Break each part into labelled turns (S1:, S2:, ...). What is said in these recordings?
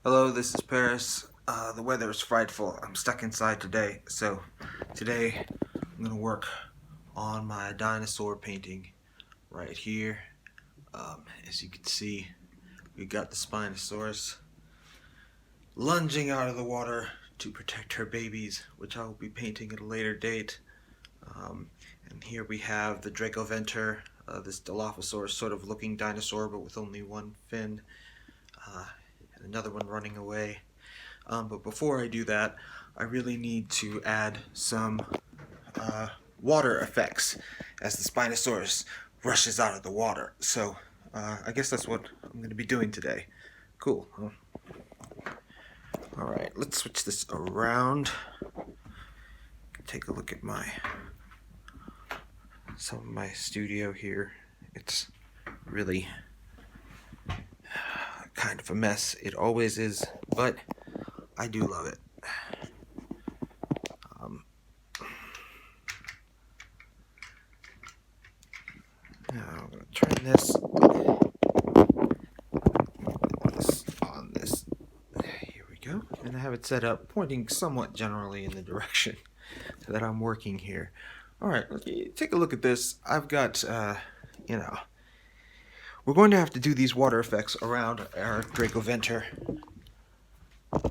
S1: Hello, this is Paris. The weather is frightful. I'm stuck inside today, so today I'm gonna work on my dinosaur painting right here. As you can see, we got the Spinosaurus lunging out of the water to protect her babies, which I will be painting at a later date. Um, and here we have the Dracoventor, this Dilophosaurus sort of looking dinosaur, but with only one fin, uh, and another one running away. But before I do that, I really need to add some uh, water effects as the Spinosaurus rushes out of the water. So I guess that's what I'm going to be doing today. Cool. Huh? All right, let's switch this around. Take a look at some of my studio here. It's really kind of a mess. It always is, but I do love it. Um, Now I'm going to turn this on this. Here we go. And I have it set up pointing somewhat generally in the direction that I'm working here. All right, take a look at this. I've got, we're going to have to do these water effects around our Dracoventor.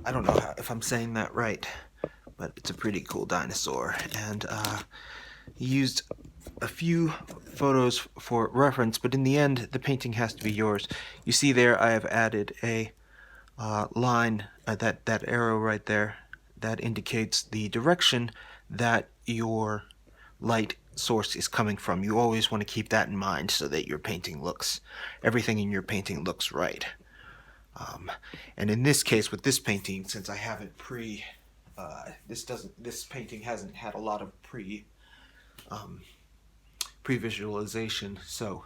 S1: I don't know if I'm saying that right, but it's a pretty cool dinosaur. And he used a few photos for reference, but in the end, the painting has to be yours. You see there, I have added a line, that arrow right there, that indicates the direction that your light source is coming from. You always want to keep that in mind so that everything in your painting looks right. And in this case, with this painting, since I haven't this painting hasn't had a lot of pre-visualization, so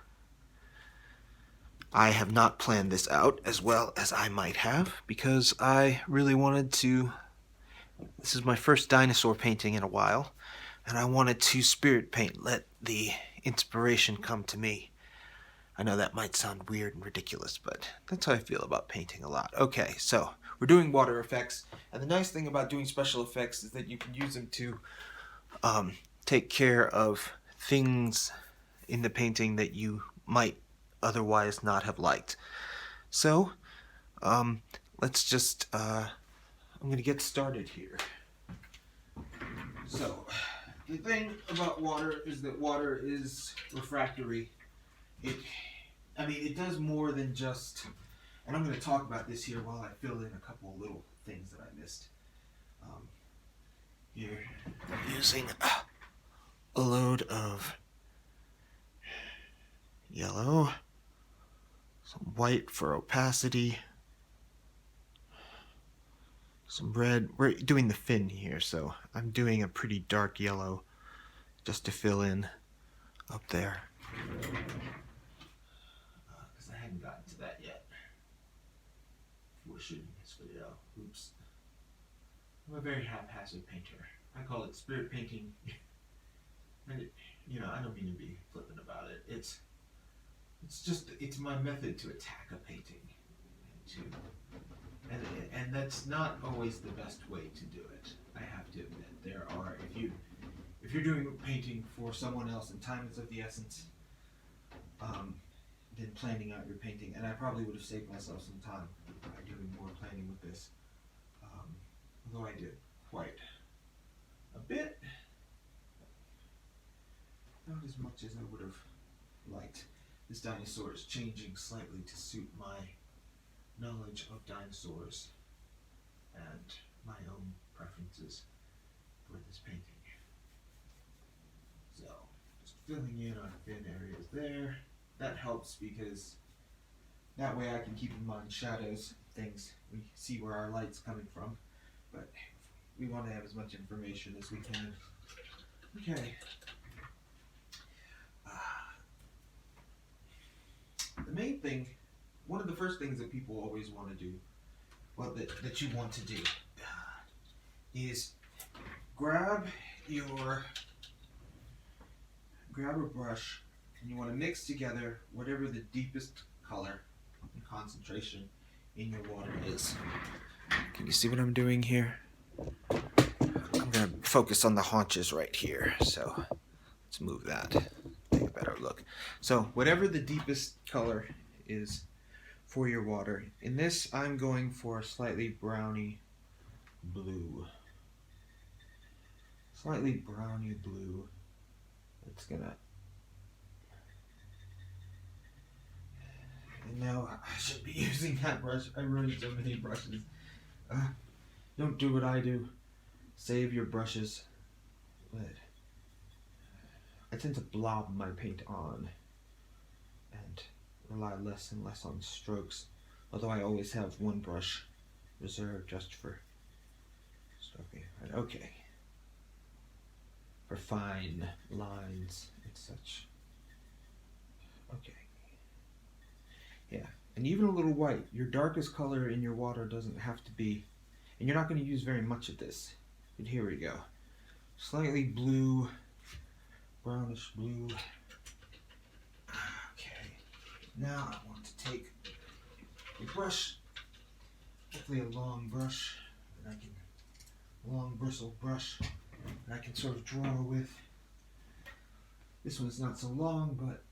S1: I have not planned this out as well as I might have because I really wanted to. This is my first dinosaur painting in a while, and I wanted to spirit paint, let the inspiration come to me. I know that might sound weird and ridiculous, but that's how I feel about painting a lot. Okay, so we're doing water effects, and the nice thing about doing special effects is that you can use them to take care of things in the painting that you might otherwise not have liked. So, let's just, I'm going to get started here. So, the thing about water is that water is refractory. It does more than just, and I'm going to talk about this here while I fill in a couple of little things that I missed. Here, I'm using a load of yellow, some white for opacity, some red. We're doing the fin here, so I'm doing a pretty dark yellow just to fill in up there. Because I hadn't gotten to that yet before shooting this video. Oops. I'm a very haphazard painter. I call it spirit painting. And I don't mean to be flippant about it. It's my method to attack a painting, and that's not always the best way to do it. I have to admit, if you're doing a painting for someone else and time is of the essence, then planning out your painting, and I probably would have saved myself some time by doing more planning with this, although I did quite a bit, not as much as I would have liked. This dinosaur is changing slightly to suit my knowledge of dinosaurs and my own preferences for this painting. So, just filling in on thin areas there. That helps because that way I can keep in mind shadows, things, we see where our light's coming from, but we want to have as much information as we can. Okay. The main thing, one of the first things that people always want to do, well, that you want to do, is grab a brush, and you want to mix together whatever the deepest color and concentration in your water is. Can you see what I'm doing here? I'm going to focus on the haunches right here. So let's move that. Take a better look. So whatever the deepest color is for your water, in this I'm going for a slightly browny blue. Slightly browny blue. It's gonna. And now I should be using that brush. I ruined so many brushes. Don't do what I do. Save your brushes. But I tend to blob my paint on and rely less and less on strokes. Although I always have one brush reserved just for stroking. Okay. For fine lines and such. Okay. Yeah. And even a little white. Your darkest color in your water doesn't have to be, and you're not going to use very much of this. But here we go. Slightly blue, brownish blue. Okay. Now I want to take a brush, hopefully a long brush, that I can, long bristle brush that I can sort of draw with. This one's not so long, but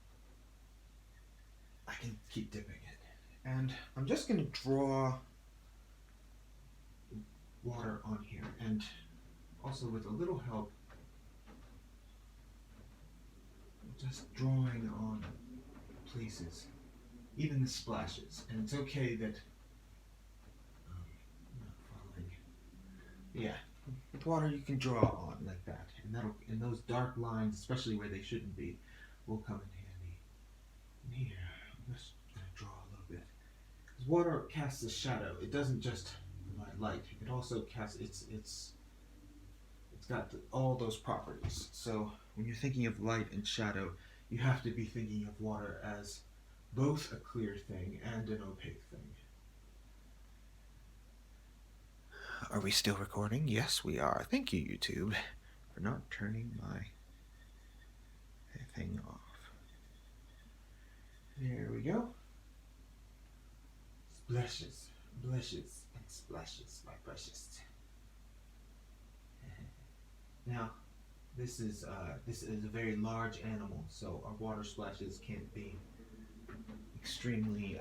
S1: I can keep dipping it. And I'm just going to draw water on here, and also with a little help, just drawing on places, even the splashes. And it's okay that I'm not following. Yeah, with water you can draw on like that, and those dark lines, especially where they shouldn't be, will come in handy. And here, I'm just going to draw a little bit. Because water casts a shadow. It doesn't just provide light. It also casts, it's got all those properties. So when you're thinking of light and shadow, you have to be thinking of water as both a clear thing and an opaque thing. Are we still recording? Yes, we are. Thank you, YouTube, for not turning my thing off. There we go. Splashes, blushes, and splashes, my precious. Now, this is a very large animal, so our water splashes can't be extremely.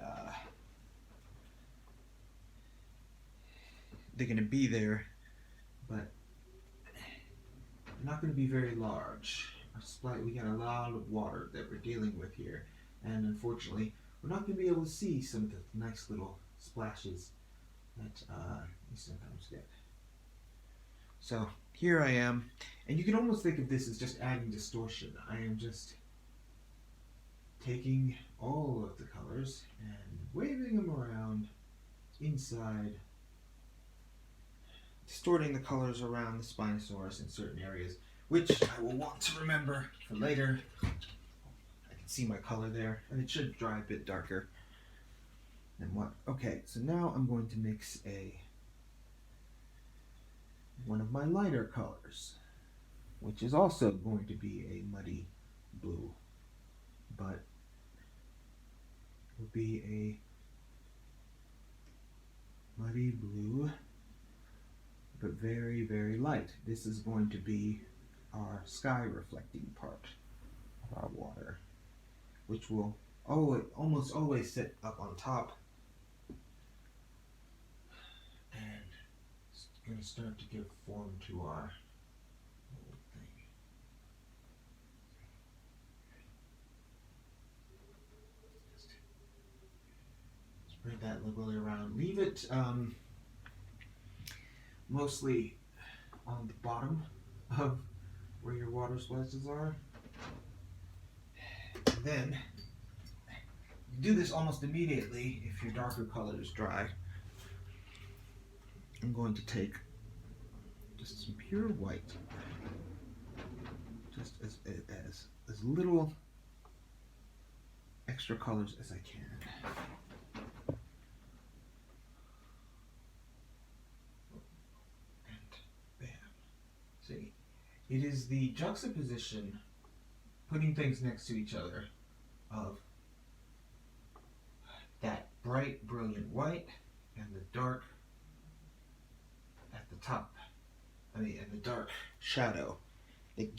S1: They're going to be there, but they're not going to be very large. We got a lot of water that we're dealing with here, and unfortunately, we're not going to be able to see some of the nice little splashes that you sometimes get. So here I am, and you can almost think of this as just adding distortion. I am just taking all of the colors and waving them around inside, distorting the colors around the Spinosaurus in certain areas, which I will want to remember for later. I can see my color there, and it should dry a bit darker than what. Okay, so now I'm going to mix one of my lighter colors, which is also going to be a muddy blue, but will be a muddy blue, but very, very light. This is going to be our sky reflecting part of our water, which will almost always sit up on top, and it's going to start to give form to our whole thing. Just spread that liberally around. Leave it mostly on the bottom of where your water splashes are. And then you do this almost immediately if your darker color is dry. I'm going to take just some pure white, just as little extra colors as I can. See, it is the juxtaposition, putting things next to each other, of that bright, brilliant white and the dark at the top. And the dark shadow. It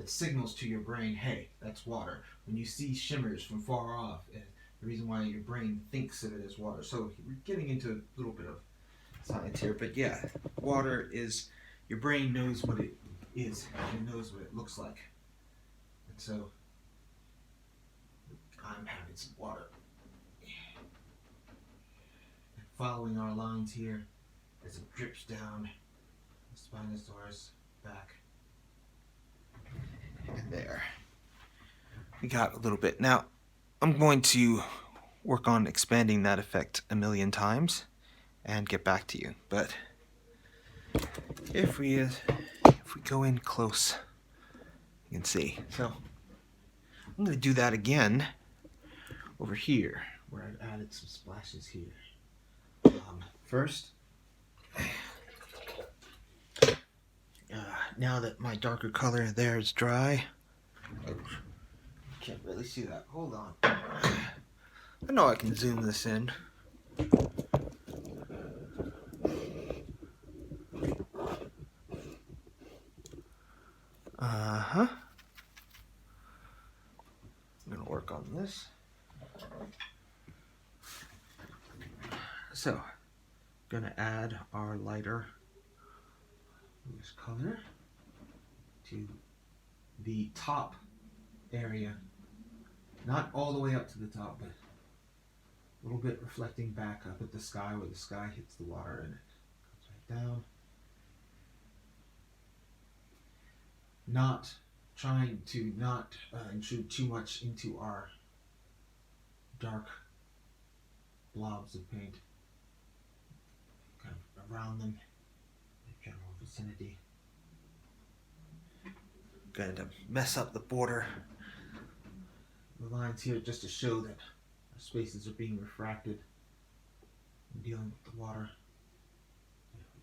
S1: signals to your brain, hey, that's water. When you see shimmers from far off, the reason why your brain thinks of it as water. So we're getting into a little bit of science here, but yeah, water is, your brain knows what it is, it knows what it looks like. And so I'm having some water. And following our lines here as it drips down the Spinosaurus back. And there. We got a little bit. Now, I'm going to work on expanding that effect a million times and get back to you. But if we go in close, you can see. So I'm going to do that again over here, where I've added some splashes here. First, now that my darker color there is dry, can't really see that. Hold on. I know I can zoom this in. I'm gonna work on this. So, gonna add our lighter bluish color to the top area. Not all the way up to the top, but a little bit reflecting back up at the sky where the sky hits the water and it comes right down. Not trying to intrude too much into our dark blobs of paint. Kind of around them, in the general vicinity. Going to mess up the border. The lines here just to show that our spaces are being refracted and dealing with the water.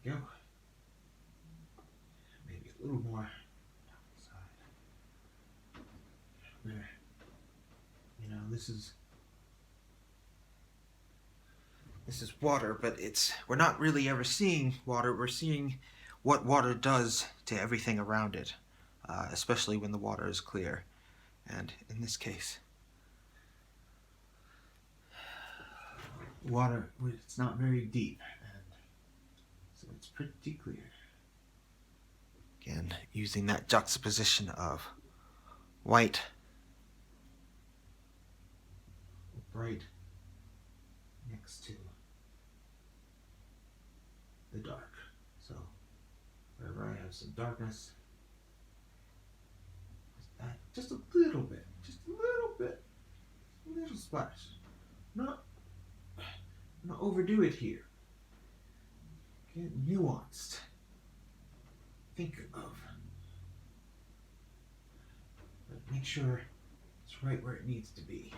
S1: There we go. Maybe a little more down the side. There. You know, this is water, but we're not really ever seeing water. We're seeing what water does to everything around it, especially when the water is clear. And in this case, water, it's not very deep, and so it's pretty clear. Again, using that juxtaposition of white, bright, next to the dark. So wherever I have some darkness, just a little bit, a little splash. Not overdo it here. Get nuanced. Think of, but make sure it's right where it needs to be.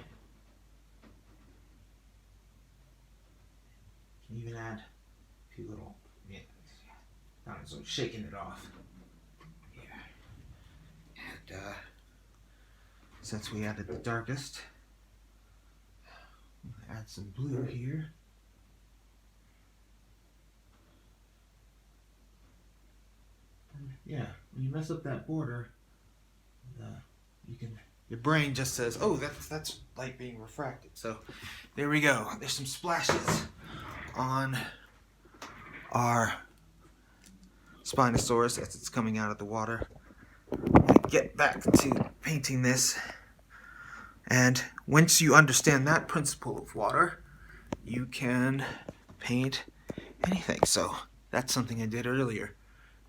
S1: You can even add a few little, so shaking it off. Yeah. And since we added the darkest, I'm gonna add some blue here. And yeah, when you mess up that border, your brain just says, "Oh, that's light being refracted." So there we go. There's some splashes on our Spinosaurus as it's coming out of the water. Get back to painting this, and once you understand that principle of water, you can paint anything. So that's something I did earlier,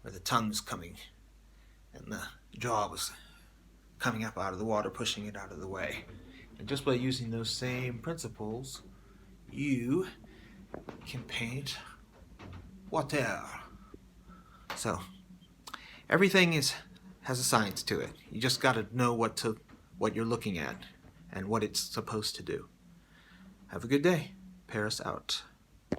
S1: where the tongue was coming and the jaw was coming up out of the water, pushing it out of the way. And just by using those same principles, you can paint water. So everything has a science to it. You just got to know what you're looking at and what it's supposed to do. Have a good day. Paris out.